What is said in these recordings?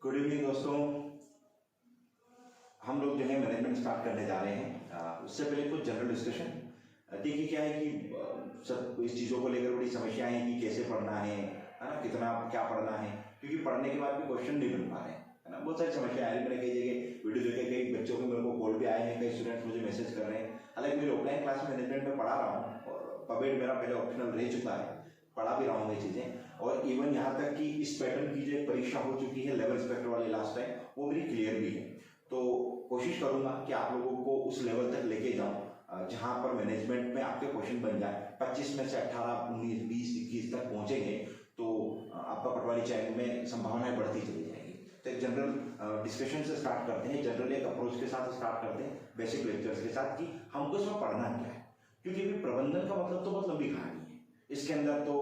Good evening दोस्तों। हम लोग जो है मैनेजमेंट स्टार्ट करने जा रहे हैं। उससे पहले कुछ जनरल डिस्कशन। देखिए क्या है कि सब इस चीज़ों को लेकर बड़ी समस्याएं हैं कि कैसे पढ़ना है ना, कितना क्या पढ़ना है, क्योंकि पढ़ने के बाद भी क्वेश्चन नहीं बन पा रहे हैं, है ना। बहुत सारी समस्याएं आ रही। मैंने कई जगह वीडियो देखे, कई बच्चों के मेरे को कॉल भी आए हैं, कई स्टूडेंट्स मुझे मैसेज कर रहे हैं। हालांकि मेरी ऑफलाइन क्लास में मैनेजमेंट में पढ़ा रहा हूँ और पबेट मेरा पहले ऑप्शनल रह चुका है, पढ़ा भी रहा हूँ ये चीज़ें। और इवन यहाँ तक कि इस पैटर्न की जो परीक्षा हो चुकी है लेवल इंस्पेक्टर वाली लास्ट टाइम, वो मेरी क्लियर भी है। तो कोशिश करूंगा कि आप लोगों को उस लेवल तक लेके जाऊं जहां पर मैनेजमेंट में आपके क्वेश्चन बन जाए। 25 में से 18, 19, 20, 21 तक पहुंचेंगे तो आपका पटवारी चयन में संभावनाएं बढ़ती चली जाएगी। तो एक जनरल डिस्कशन से स्टार्ट करते हैं, जनरल एक अप्रोच के साथ स्टार्ट करते हैं, बेसिक लेक्चर्स के साथ कि हमको इसमें पढ़ना क्या है। क्योंकि प्रबंधन का मतलब तो बहुत लंबी कहानी है। इसके अंदर तो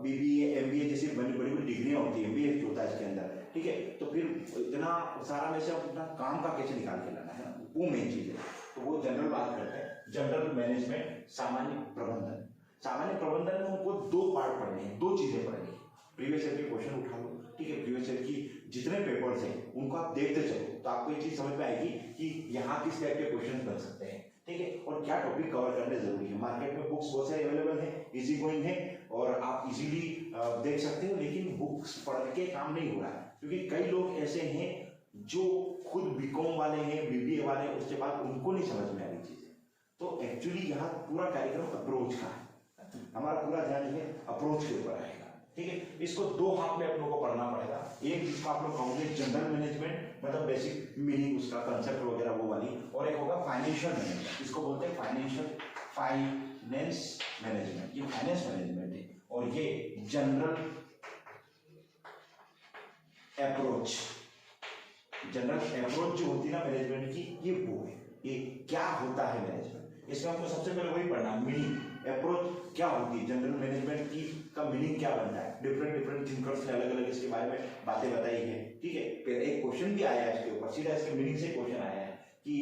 BBA MBA जैसी बड़ी बड़ी डिग्रियां होती है, MBA होता है इसके अंदर, ठीक है। तो फिर इतना सारा में से अपना काम का कैसे निकाल के लाना है, वो मेन चीज है। तो वो जनरल बात करते हैं, जनरल मैनेजमेंट, सामान्य प्रबंधन। सामान्य प्रबंधन में हमको दो पार्ट पढ़ने हैं, दो चीजें पढ़नी है। प्रीवियस ईयर के क्वेश्चन उठा लो, ठीक है। प्रीवियस ईयर की जितने पेपर्स हैं उनको आप देखते चलो तो आपको ये चीज समझ में आएगी कि यहाँ किस टाइप के क्वेश्चन बन सकते हैं, ठीक है। और क्या टॉपिक कवर करने जरूरी है। मार्केट में बुक्स बहुत सारी अवेलेबल है, इजी गोइंग है और आप इजीली देख सकते हो, लेकिन बुक्स पढ़ के काम नहीं हो रहा है। क्योंकि कई लोग ऐसे हैं जो खुद बीकॉम वाले हैं, BBA वाले हैं, उसके बाद उनको नहीं समझ में आ रही चीजें। तो एक्चुअली यहाँ पूरा कार्यक्रम अप्रोच का है, हमारा पूरा ध्यान जो है अप्रोच के ऊपर आएगा, ठीक है। इसको दो हाथ में आप लोगों को पढ़ना पड़ेगा। एक जिसको आप लोग कहोगे जनरल मैनेजमेंट, मतलब बेसिक मीनिंग उसका, कंसेप्ट वगैरह वो वाली, और एक होगा फाइनेंशियल मैनेजमेंट। इसको बोलते हैं फाइनेंस मैनेजमेंट। ये फाइनेंस मैनेजमेंट है और ये जनरल अप्रोच। जनरल अप्रोच जो होती है ना मैनेजमेंट की, ये वो है। ये क्या होता है मैनेजमेंट, इसमें हमको सबसे पहले वही पढ़ना, मीनिंग। अप्रोच क्या होती है, जनरल मैनेजमेंट की का मीनिंग क्या बनता है। डिफरेंट थिंकर्स ने अलग अलग इसके बारे में बातें बताई है, ठीक है। फिर एक क्वेश्चन भी आया है इसके ऊपर, सीधा इसके मीनिंग से क्वेश्चन आया है कि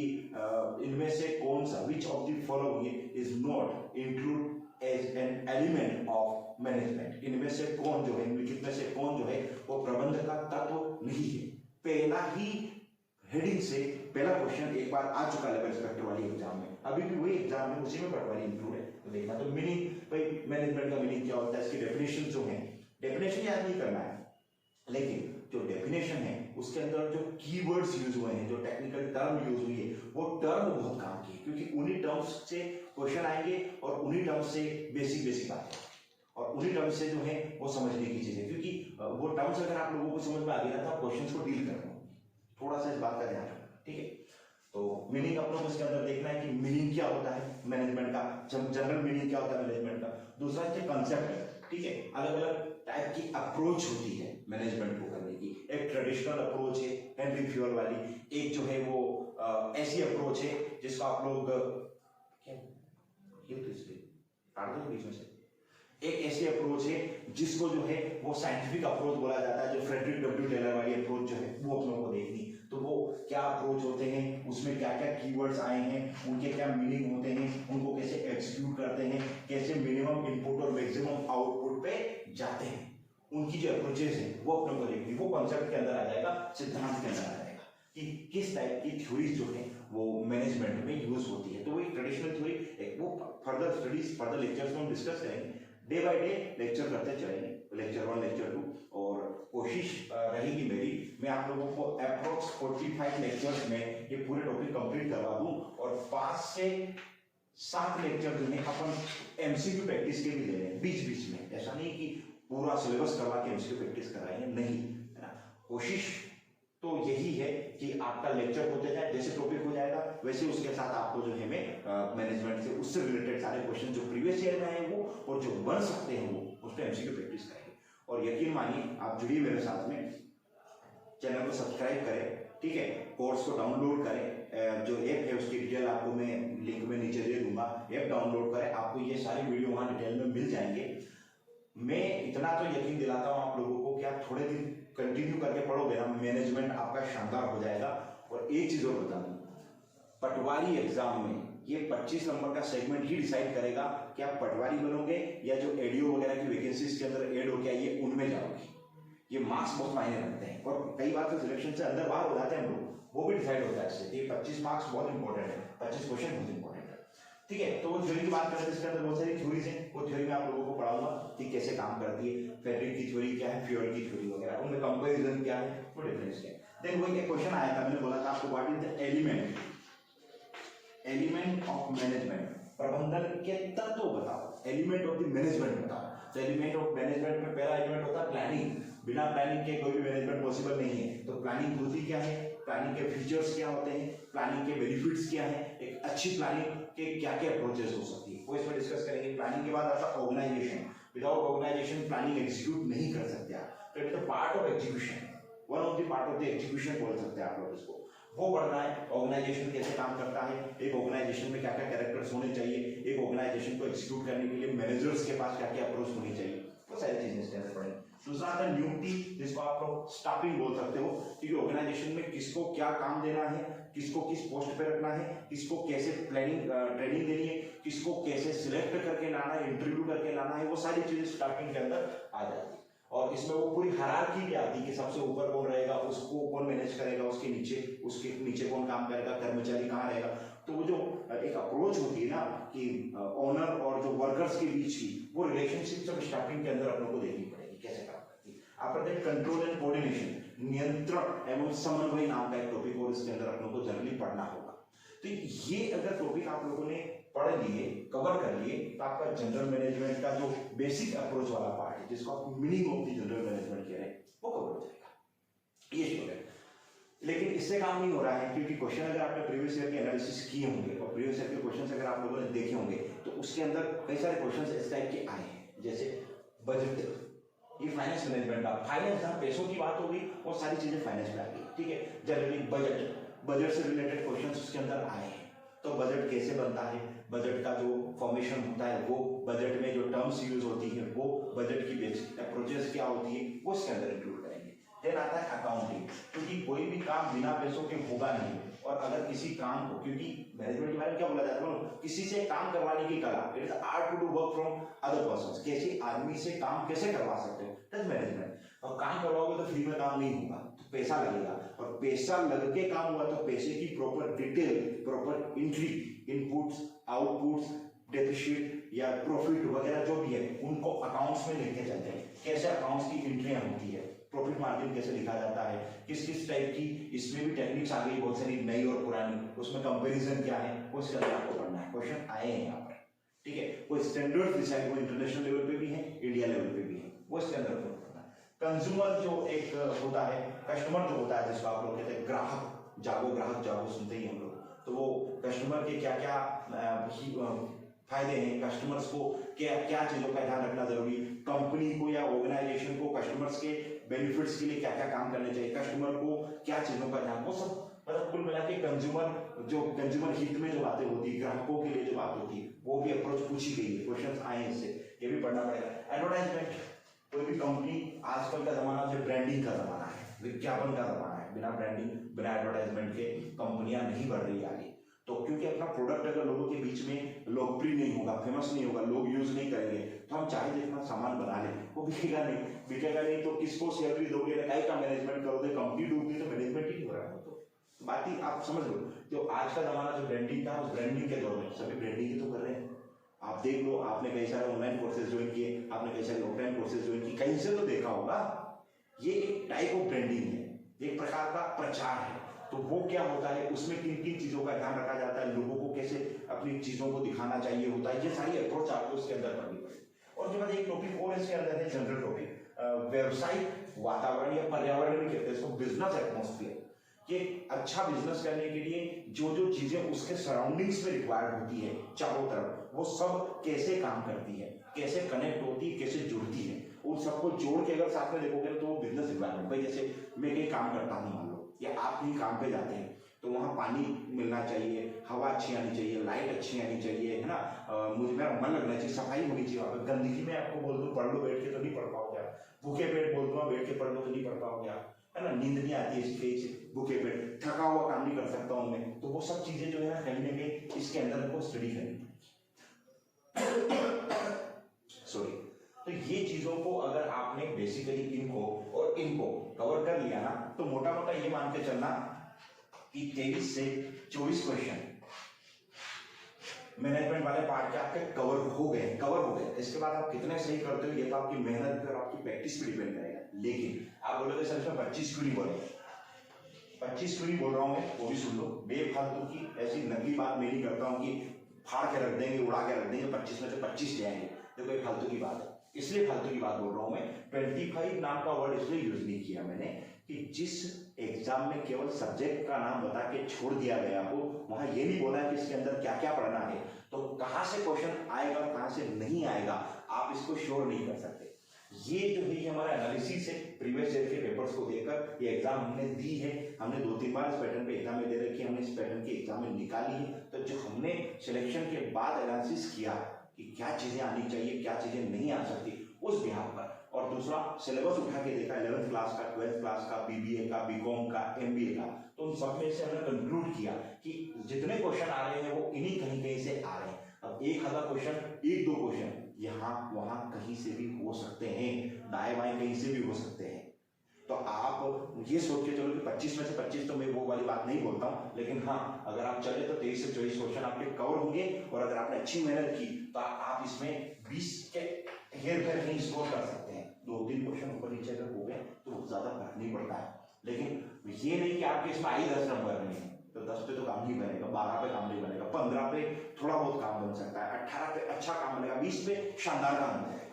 इनमें से कौन सा, which of the following is not include as an element of management. इनमें से कौन जो है, निम्नलिखित में से कौन जो है वो प्रबंधन का तत्व नहीं है। पहला ही हेडिंग से पहला क्वेश्चन एक बार आ चुका लेवल इंस्पेक्टर वाली एग्जाम में, अभी भी वही एग्जाम है, उसी में पटवारी इंक्लूड है। तो देखना, तो मीनिंग भाई मैनेजमेंट का मीनिंग क्या होता है, इसकी डेफिनेशन जो है, डेफिनेशन याद नहीं करना है, लेकिन जो डेफिनेशन है उसके अंदर जो कीवर्ड्स यूज हुए हैं, जो टेक्निकल टर्म यूज हुई है, वो टर्म बहुत काम की है। क्योंकि उन्हीं टर्म्स से क्वेश्चन आएंगे और उन्हीं टर्म्स से बेसिक बात है और उन्हीं टर्म्स से जो है वो समझने की चीज है। क्योंकि वो टर्म्स अगर आप लोगों को समझ में आ गया तो आप क्वेश्चंस को डील करना, थोड़ा सा इस बात का ध्यान रखना, ठीक है। तो मीनिंग आप लोगों को इसके अंदर देखना है कि मीनिंग क्या होता है मैनेजमेंट का, जनरल मीनिंग क्या होता है मैनेजमेंट का। दूसरा इसके कंसेप्ट है, ठीक है। अलग अलग टाइप की अप्रोच होती है मैनेजमेंट को करने की। एक ट्रेडिशनल अप्रोच है हेनरी फ्यूअर वाली, एक जो है वो ऐसी अप्रोच है जिसको आप लोग बीच में से, एक ऐसी अप्रोच है जिसको जो है वो साइंटिफिक अप्रोच बोला जाता है, जो फ्रेडरिक डब्ल्यू टेलर वाली अप्रोच जो है वो अपनों को देखनी। तो वो क्या अप्रोच होते हैं, उसमें क्या क्या कीवर्ड्स आए हैं, उनके क्या मीनिंग होते हैं, उनको कैसे एग्जीक्यूट करते हैं, कैसे मिनिमम इनपुट और मैक्सिमम आउटपुट पे जाते हैं, उनकी जो अप्रोचेस है वो अपनों को देखनी। वो कॉन्सेप्ट के अंदर आ जाएगा, सिद्धांत के अंदर आ जाएगा कि किस टाइप की थ्योरीज जो है वो मैनेजमेंट में यूज होती है। तो वही ट्रेडिशनल थ्योरी, वो फर्दर स्टडीज, फर्दर लेक्चर्स में हम डिस्कस करेंगे। डे बाय डे लेक्चर करते चलेंगे, लेक्चर 1, लेक्चर 2, और कोशिश रहेगी मेरी, मैं आप लोगों को अप्रोक्स 45 लेक्चर्स में ये पूरे टॉपिक कंप्लीट करवा दूं और 5 से 7 लेक्चर जो है अपन MCQ प्रैक्टिस के भी ले लें बीच बीच में। ऐसा नहीं कि पूरा सिलेबस करवा के MCQ प्रैक्टिस कराएंगे, नहीं, है ना। कोशिश तो यही है कि आपका लेक्चर होते जाए, जैसे टॉपिक हो जाएगा वैसे उसके साथ आपको जो है मैं मैनेजमेंट से उससे रिलेटेड सारे क्वेश्चन जो प्रीवियस ईयर में आए वो और जो बन सकते हैं वो उस पर MCQ प्रैक्टिस करेंगे। और यकीन मानिए आप जुड़िए मेरे साथ में, चैनल को सब्सक्राइब करें, ठीक है। कोर्स को डाउनलोड करें, जो ऐप है उसकी डिटेल आपको मैं लिंक में नीचे दे दूंगा, ऐप डाउनलोड करें, आपको ये सारे वीडियो वहां डिटेल में मिल जाएंगे। मैं इतना तो यकीन दिलाता हूं आप लोगों को कि आप थोड़े दिन कंटिन्यू करके पढ़ोगे ना, मैनेजमेंट आपका शानदार हो जाएगा। और एक चीज और बता दूं, पटवारी एग्जाम में ये 25 नंबर का सेगमेंट ही डिसाइड करेगा कि आप पटवारी बनोगे या जो एडीओ वगैरह की वैकेंसीज के अंदर ऐड हो गया ये उनमें जाओगे। ये मार्क्स बहुत मायने रखते हैं और कई बार तो सिलेक्शन से अंदर बाहर हो जाते हैं हम लोग, वो भी डिसाइड होता है इससे। ये 25 मार्क्स बहुत इंपॉर्टेंट है, 25 क्वेश्चन बहुत इंपॉर्टेंट है। ठीक है, तो वो थ्योरी की बात करें तो इसके अंदर बहुत सारी थ्योरीज हैं, वो थ्योरी में आप लोगों को पढ़ाऊंगा कि कैसे काम करती है। फैब्रिक की थ्योरी क्या है, फ्यूल की थ्योरी वगैरह, उनमें कंपैरिजन क्या है, वो डिफरेंस क्या है। देन वो एक क्वेश्चन आया था, मैंने बोला था आपको what is the element of management, प्रबंधन के तत्व बताओ, एलिमेंट ऑफ द मैनेजमेंट बताओ। तो एलिमेंट ऑफ मैनेजमेंट में पहला एलिमेंट होता है प्लानिंग। बिना प्लानिंग के कोई भी मैनेजमेंट पॉसिबल नहीं है। तो प्लानिंग होती क्या है, प्लानिंग के फीचर्स क्या होते हैं, प्लानिंग के बेनिफिट्स क्या है, एक अच्छी प्लानिंग के क्या क्या अप्रोचेस हो सकती है, वो इसमें डिस्कस करेंगे। प्लानिंग के बाद आता है organisation. Without organisation planning execute नहीं कर सकते आप, तो it is the part of execution, one of the part of the execution बोल सकते हैं आप लोग इसको। वो पढ़ना है, ऑर्गेनाइजेशन कैसे काम करता है, एक ऑर्गेनाइजेशन में क्या क्या कैरेक्टर्स होने चाहिए, एक ऑर्गेनाइजेशन को एग्जीक्यूट करने के लिए मैनेजर्स के पास क्या क्या अप्रोच होनी चाहिए, वो सारी चीजें इसके अंदर पढ़ेंगे। दूसरा आता है नियुक्ति, जिसको आप लोग स्टाफिंग बोल सकते हो, क्योंकि ऑर्गेनाइजेशन में किसको क्या काम देना है, किसको किस पोस्ट पे रखना है, किसको कैसे प्लानिंग ट्रेनिंग देनी है, किसको कैसे सिलेक्ट करके लाना है, इंटरव्यू करके लाना है, वो सारी चीजें स्टाफिंग के अंदर आ जाती है। और इसमें वो पूरी हायरार्की भी आती है कि सबसे ऊपर कौन रहेगा, उसको कौन मैनेज करेगा, उसके नीचे कौन काम करेगा, कर्मचारी कहाँ रहेगा। तो वो जो एक अप्रोच होती है ना कि ओनर और जो वर्कर्स के बीच की वो रिलेशनशिप सब स्टाफिंग के अंदर अपनों को देखनी पड़ेगी कैसे काम करती है। आफ्टर कंट्रोल एंड कोऑर्डिनेशन, नियंत्रण एवं समन्वय नाम का एक टॉपिक और इसके अंदर अपनों को जनरली पढ़ना होगा। तो ये अगर टॉपिक आप लोगों ने पढ़ लिए, कवर कर लिए, तो आपका जनरल मैनेजमेंट का जो बेसिक अप्रोच वाला पार्ट है, जिसको आप meaning of the general management कह रहे हैं, वो कवर हो जाएगा। ये श्योर है। लेकिन इससे काम नहीं हो रहा है, क्योंकि क्वेश्चन अगर आपने प्रीवियस ईयर के एनालिसिस किए होंगे और प्रीवियस ईयर के क्वेश्चन अगर आप लोगों ने देखे होंगे, तो उसके अंदर कई सारे क्वेश्चन इस टाइप के आए हैं, जैसे बजट, ये फाइनेंस मैनेजमेंट का, फाइनेंस जहाँ पैसों की बात होगी वो सारी चीजें फाइनेंस में आ गई। ठीक है, जनरली बजट से रिलेटेड क्वेश्चन उसके अंदर आए हैं। तो बजट कैसे बनता है, बजट का जो फॉर्मेशन होता है, वो बजट में जो टर्म्स यूज होती है, वो बजट की बेसिक अप्रोचेस क्या होती है, वो इसके अंदर इंक्लूड करेंगे। देन आता है अकाउंटिंग, क्योंकि कोई भी काम बिना पैसों के होगा नहीं, और अगर किसी काम को, क्योंकि मैनेजमेंट के बारे में क्या बोला जाता है, किसी से काम करवाने की कला, it is art to do work from other persons, कैसे आदमी से काम कैसे करवा सकते हो, दैट्स मैनेजमेंट। और काम करवाओगे तो फ्री में काम नहीं होगा, तो पैसा लगेगा, और पैसा लग के काम हुआ तो पैसे की proper detail, proper entry, inputs, outputs, deficit या प्रॉफिट वगैरह जो भी है, उनको अकाउंट्स में लिखे जाते हैं। कैसे अकाउंट्स की एंट्रियां होती है, प्रॉफिट मार्जिन कैसे लिखा जाता है, किस किस टाइप की, इसमें भी टेक्निक्स आ गई बहुत सारी नई और पुरानी, उसमें कंपैरिजन क्या है, वो इसके अंदर आपको पढ़ना है। क्वेश्चन आए हैं यहाँ पर। ठीक है, कोई स्टैंडर्ड डिसाइड, वो इंटरनेशनल लेवल पे भी है, इंडिया लेवल पे भी है, वो इसके अंदर पढ़ना है। कंज्यूमर जो एक होता है, कस्टमर जो होता है, जिसको आप लोग कहते हैं ग्राहक जागो सुनते ही हम लोग, तो वो कस्टमर के क्या क्या फायदे हैं, कस्टमर्स को क्या क्या चीजों का ध्यान रखना जरूरी, कंपनी को या ऑर्गेनाइजेशन को कस्टमर्स के बेनिफिट्स के लिए क्या क्या काम करने चाहिए, कस्टमर को क्या चीजों का ध्यान, वो सब मतलब कुल मिला के कंज्यूमर हित में जो बातें होती है, ग्राहकों के लिए जो बात होती है, वो भी अप्रोच पूछी गई है, क्वेश्चन आए इससे, ये भी पढ़ना पड़ेगा। एडवर्टाइजमेंट, कोई भी कंपनी, आजकल का जमाना जो ब्रांडिंग का जमाना है, विज्ञापन का जमाना है, बिना ब्रांडिंग बिना एडवर्टाइजमेंट के कंपनियां नहीं बढ़ रही आगे। तो क्योंकि अपना प्रोडक्ट अगर लोगों के बीच में लोकप्रिय नहीं होगा, फेमस नहीं होगा, लोग यूज नहीं करेंगे, तो हम चाहे जितना सामान बना लें, वो बिकेगा नहीं तो किसको सैलरी दोगे, इकाई का मैनेजमेंट करोगे, कंपनी डूबी तो मैनेजमेंट ही नहीं हो रहा है। तो बात ही आप समझ लो, जो आज का जमाना जो ब्रांडिंग था, उस ब्रांडिंग के दौर में सभी ब्रांडिंग ही तो कर रहे हैं। आप देख लो, आपने कई सारे ऑनलाइन कोर्सेज ज्वाइन किए, आपने कई सारे ऑफलाइन कोर्सेज ज्वाइन किए, कहीं से तो देखा होगा। ये एक टाइप ऑफ ब्रांडिंग है, एक प्रकार का प्रचार है। तो वो क्या होता है, उसमें किन किन चीजों का ध्यान रखा जाता है, लोगों को कैसे अपनी चीजों को दिखाना चाहिए होता है, ये सारी अप्रोच आपको उसके अंदर पढ़नी पड़ेगी। और जो एक टॉपिक और इसके अंदर है, जनरल टॉपिक, व्यवसायिक वातावरण या पर्यावरण भी कहते हैं इसको, बिजनेस एटमॉस्फेयर। कि अच्छा बिजनेस करने के लिए जो जो चीजें उसके सराउंडिंग्स में रिक्वायर्ड होती है चारों तरफ, वो सब कैसे काम करती है, कैसे कनेक्ट होती है, कैसे जुड़ती है, उन सबको जोड़ के अगर साथ में देखोगे तो वो बिजनेस एनवायरमेंट। भाई जैसे मैं कहीं काम करता हूँ मान लो, या आप कहीं काम पे जाते हैं, तो वहाँ पानी मिलना चाहिए, हवा अच्छी आनी चाहिए, लाइट अच्छी आनी चाहिए, है ना, मुझे मेरा मन लगना चाहिए, सफाई होनी चाहिए। वहाँ पे गंदगी में आपको बोल दूँ पढ़ लो बैठ के तो नहीं पढ़ पाओगे आप, भूखे पेट बोल दूँ बैठ के पढ़ लो तो नहीं पढ़ पाओगे आप, है ना, नींद नहीं आती है, भूखे पेट, थका हुआ काम नहीं कर सकता हूँ मैं। तो वो सब चीजें जो है ना, कहीं ना कहीं इसके अंदर हमको स्टडी करनी पड़ेगी। सॉरी, तो ये चीज चीजों को अगर आपने बेसिकली इनको और इनको कवर कर लिया ना, तो मोटा मोटा ये मान के चलना कि 23 से 24 क्वेश्चन मैनेजमेंट वाले पार्ट के आपके कवर हो गए। इसके बाद आप कितने सही करते हो ये तो आपकी मेहनत पे और आपकी प्रैक्टिस पे डिपेंड करेगा। लेकिन आप बोलोगे सर इसमें 25 क्यों नहीं बोले, 25 क्यों नहीं बोल रहा हूँ मैं, वो भी सुन लो। बेफालतू की ऐसी नकली बात मैं नहीं करता हूँ कि फाड़ के रख देंगे, उड़ा के रख देंगे, 25 में से 25 ले आएंगे। देखो ये फालतू की बात है, इसलिए फालतू की बात बोल रहा हूँ मैं। 25 नाम का वर्ड इसलिए यूज नहीं किया मैंने कि जिस एग्जाम में केवल सब्जेक्ट का नाम बता के छोड़ दिया गया हो, वहां ये नहीं बोला कि इसके अंदर क्या क्या पढ़ना है, तो कहां से क्वेश्चन आएगा कहां से नहीं आएगा आप इसको श्योर नहीं कर सकते। ये जो है ये हमारा एनालिसिस है प्रीवियस ईयर के पेपर्स को देखकर। ये एग्जाम हमने दी है, हमने 2-3 बार इस पैटर्न पे एग्जाम में दे रखी है, हमने इस पैटर्न की एग्जाम में निकाली है। तो जो हमने सिलेक्शन के बाद एनालिसिस किया कि क्या चीजें आनी चाहिए क्या चीजें नहीं आ सकती उस बिहार पर, और दूसरा सिलेबस उठा के देखा 11th क्लास का, 12th क्लास का, बीबीए का, बीकॉम का, एमबीए का, तो उन सब में से हमने कंक्लूड किया कि जितने क्वेश्चन आ रहे हैं वो इन्हीं कहीं से आ रहे हैं। अब 1000 क्वेश्चन, 1-2 क्वेश्चन यहाँ वहां कहीं से भी हो सकते हैं, दाएं बाएं कहीं से भी हो सकते हैं। तो आप ये सोच के चलो कि 25 में से 25, तो मैं वो वाली बात नहीं बोलता हूँ, लेकिन हाँ अगर आप चले तो 23 से 24 क्वेश्चन आपके कवर होंगे। और अगर आपने अच्छी मेहनत की तो आप इसमें 20 के हेर फेर नहीं स्कोर कर सकते हैं। 2-3 क्वेश्चन ऊपर नीचे अगर हो गए तो ज्यादा फर्क नहीं पड़ता है। लेकिन ये नहीं कि आपके इसमें आई 10 नंबर नहीं है तो 10 पे तो काम नहीं बनेगा, 12 पे काम नहीं बनेगा, 15 पे थोड़ा बहुत काम बन सकता है, 18 पे अच्छा काम बनेगा, 20 पे शानदार काम बनेगा।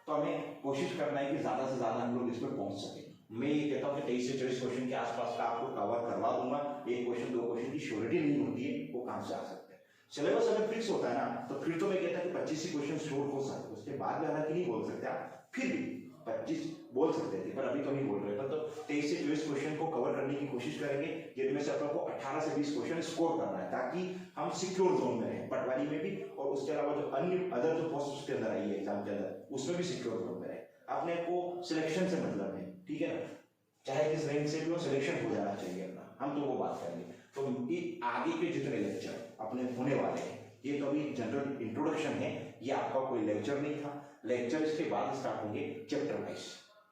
तो हमें कोशिश करना है कि ज्यादा से ज्यादा हम लोग इसमें पहुंच सके। मैं ये कहता हूँ कि 23 से 24 क्वेश्चन के आसपास का आपको कवर करवा दूंगा। 1 क्वेश्चन 2 क्वेश्चन की श्योरिटी नहीं होती है, वो कहां से आ सकते हैं। सिलेबस अगर फिक्स होता है ना तो फिर तो मैं कहता कि 25 ही क्वेश्चन श्योर हो सकते हैं, उसके बाद हालांकि नहीं बोल सकते आप, फिर भी 25 बोल सकते थे पर अभी तो नहीं बोल रहे। पर तो 23 से 24 क्वेश्चन को कवर करने की कोशिश करेंगे, जिनमें से आपको 18 से 20 क्वेश्चन स्कोर करना है ताकि हम सिक्योर जोन में रहें पटवारी में भी, और उसके अलावा जो अन्य अदर जो पोस्ट उसके अंदर आई है एग्जाम के अंदर उसमें भी सिक्योर जोन में रहे। अपने को सिलेक्शन से मतलब है, ठीक है ना, चाहे किस रैंक से भी हो सिलेक्शन हो जाना चाहिए अपना, हम तो वो बात करेंगे। तो आगे के जितने लेक्चर अपने होने वाले हैं ये तो अभी जनरल इंट्रोडक्शन है, ये आपका कोई लेक्चर नहीं था। लेक्चर इसके बाद स्टार्ट होंगे चैप्टर वाइज,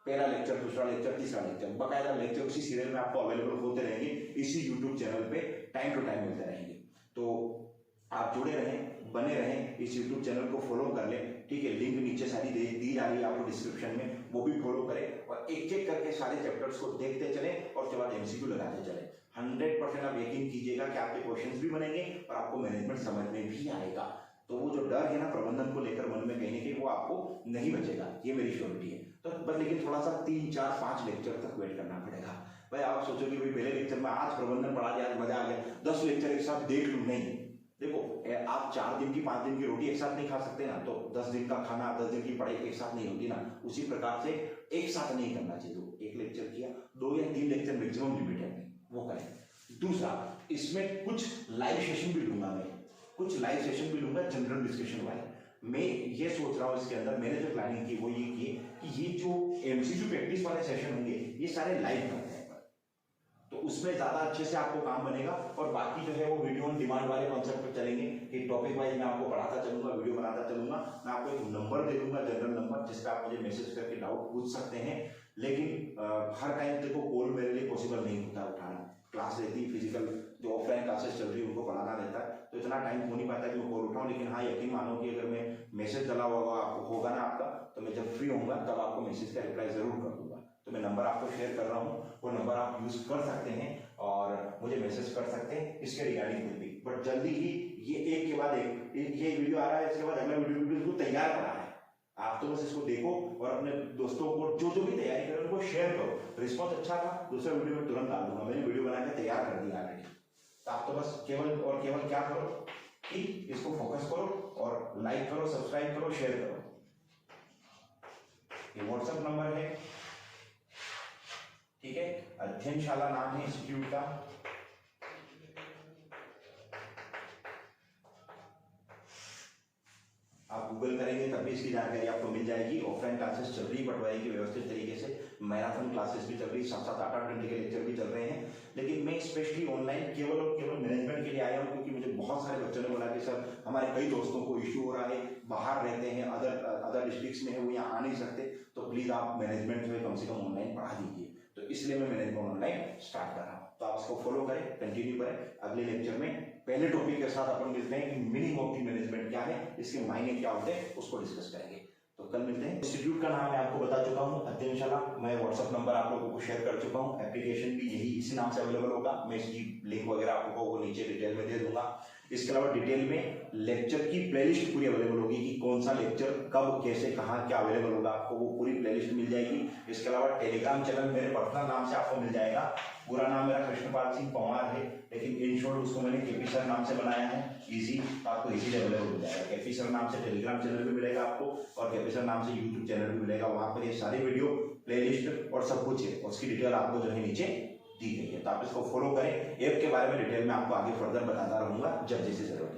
पहला लेक्चर, दूसरा लेक्चर, तीसरा लेक्चर, बकायदा लेक्चर उसी सीरियल में आपको अवेलेबल होते रहेंगे इसी यूट्यूब चैनल पे टाइम टू टाइम मिलते रहेंगे। तो आप जुड़े रहें, बने रहें, इस यूट्यूब चैनल को फॉलो कर लें, ठीक है। लिंक नीचे सारी दी जा रही है आपको डिस्क्रिप्शन में, वो भी फॉलो करें और एक एक करके सारे चैप्टर्स को देखते चलें और उसके बाद एमसीक्यू लगाते चलें। 100% आप यकीन कीजिएगा कि आपके क्वेश्चंस भी बनेंगे और आपको मैनेजमेंट समझ में भी आएगा। तो वो जो डर है ना प्रबंधन को लेकर मन में कहीं वो आपको नहीं बचेगा, ये मेरी श्योरिटी है। तो बस लेकिन थोड़ा सा 3, 4, 5 लेक्चर तक वेट करना पड़ेगा। भाई आप सोचोगे भाई पहले लेक्चर में आज प्रबंधन पढ़ा दिया, आज मजा आ गया, 10 लेक्चर एक साथ देख लूं, नहीं। देखो आप 4 दिन की 5 दिन की रोटी एक साथ नहीं खा सकते ना, तो 10 दिन का खाना 10 दिन की पढ़ाई एक साथ नहीं होती ना, उसी प्रकार से एक साथ नहीं करना चाहिए। एक लेक्चर किया, 2 या 3 लेक्चर मैक्सिमम लिमिट है वो करें। दूसरा, इसमें कुछ लाइव सेशन भी लूंगा मैं, कुछ लाइव सेशन भी लूंगा जनरल डिस्कशन वाले। मैं ये सोच रहा हूँ इसके अंदर मैंने जो प्लानिंग की वो ये की कि ये जो एमसीक्यू प्रैक्टिस वाले सेशन होंगे ये सारे लाइव करते हैं, तो उसमें ज्यादा अच्छे से आपको काम बनेगा। और बाकी जो है वो वीडियो ऑन डिमांड वाले कॉन्सेप्ट पर चलेंगे कि टॉपिक वाइज मैं आपको पढ़ाता चलूंगा, वीडियो बनाता चलूंगा। मैं आपको एक नंबर दे दूंगा, जनरल नंबर, जिस पर आप मुझे मैसेज करके डाउट पूछ सकते हैं। लेकिन हर टाइम देखो कॉल मेरे लिए पॉसिबल नहीं होता उठाना, क्लास रहती है, फिजिकल जो ऑफलाइन क्लासेस चल रही है उनको पढ़ाना रहता है, तो इतना टाइम हो नहीं पाता कि मैं कॉल उठाऊं। लेकिन हाँ यकीन मानो कि अगर मैं मैसेज डाला होगा ना आपका, तो मैं जब फ्री होऊंगा तब आपको मैसेज का रिप्लाई जरूर कर दूंगा। तो मैं नंबर आपको शेयर कर रहा हूँ, वो नंबर आप यूज कर सकते हैं और मुझे मैसेज कर सकते हैं इसके रिगार्डिंग कुछ भी। बट जल्दी ही ये एक के बाद एक ये वीडियो आ रहा है, इसके बाद अगला वीडियो बिल्कुल तैयार करा है। आप तो बस इसको देखो और अपने दोस्तों को जो भी तैयारी कर रहे हैं उनको शेयर करो। रिस्पॉन्स अच्छा था, दूसरा वीडियो में तुरंत डाल दूंगा, मैंने वीडियो बना के तैयार कर दिया ऑलरेडी। तो आप तो बस केवल और केवल क्या करो कि इसको फोकस करो और लाइक करो, सब्सक्राइब करो, शेयर करो। ये व्हाट्सएप नंबर है, ठीक है। अध्ययनशाला नाम है इंस्टीट्यूट का। आप गूगल करेंगे तब भी इसकी जानकारी आपको मिल जाएगी। ऑफलाइन क्लासेस चल रही पटवारी की व्यवस्थित तरीके से, मैराथन क्लासेस भी चल रही, 7-8 घंटे के लेक्चर भी चल रहे हैं। लेकिन मैं इस स्पेशली ऑनलाइन केवल और केवल मैनेजमेंट के लिए आया हूँ, क्योंकि मुझे बहुत सारे बच्चों ने बोला कि सर हमारे कई दोस्तों को इश्यू हो रहा है, बाहर रहते हैं, अदर डिस्ट्रिक्ट्स में है, वो यहाँ आ नहीं सकते, तो प्लीज आप मैनेजमेंट में कम से कम ऑनलाइन पढ़ा दीजिए। तो इसलिए मैं मैनेजमेंट ऑनलाइन स्टार्ट कर रहा हूँ। तो आप इसको फॉलो करें, कंटिन्यू करें। अगले लेक्चर में पहले टॉपिक के साथ अपन मिलते हैं कि मीनिंग ऑफ द मैनेजमेंट क्या है, इसके मायने क्या होते हैं, उसको डिस्कस करेंगे। तो कल मिलते हैं। इंस्टीट्यूट का नाम मैं आपको बता चुका हूँ, अध्ययनशाला। मैं व्हाट्सएप नंबर आप लोगों को शेयर कर चुका हूँ। एप्लीकेशन भी यही इसी नाम से अवेलेबल होगा। मैं इसकी लिंक वगैरह आप लोगों को नीचे डिटेल में दे दूंगा। इसके अलावा डिटेल में लेक्चर की प्लेलिस्ट पूरी अवेलेबल होगी कि कौन सा लेक्चर कब कैसे कहाँ क्या अवेलेबल होगा, आपको वो पूरी प्लेलिस्ट मिल जाएगी। इसके अलावा टेलीग्राम चैनल मेरे पर्सनल नाम से आपको मिल जाएगा। पूरा नाम मेरा कृष्णपाल सिंह पंवार है, लेकिन इन शॉर्ट उसको मैंने केपी सर नाम से बनाया है। इजी, आपको इजीली अवेलेबल हो जाएगा। केपी सर नाम से टेलीग्राम चैनल भी मिलेगा आपको, और केपी सर नाम से यूट्यूब चैनल भी मिलेगा। वहाँ पर ये सारी वीडियो प्लेलिस्ट और सब कुछ है, उसकी डिटेल आपको जो है नीचे दी गई है। तो आप इसको फॉलो करें। ऐप के बारे में डिटेल में आपको आगे फर्दर बताता रहूंगा जब जैसे जरूरत है।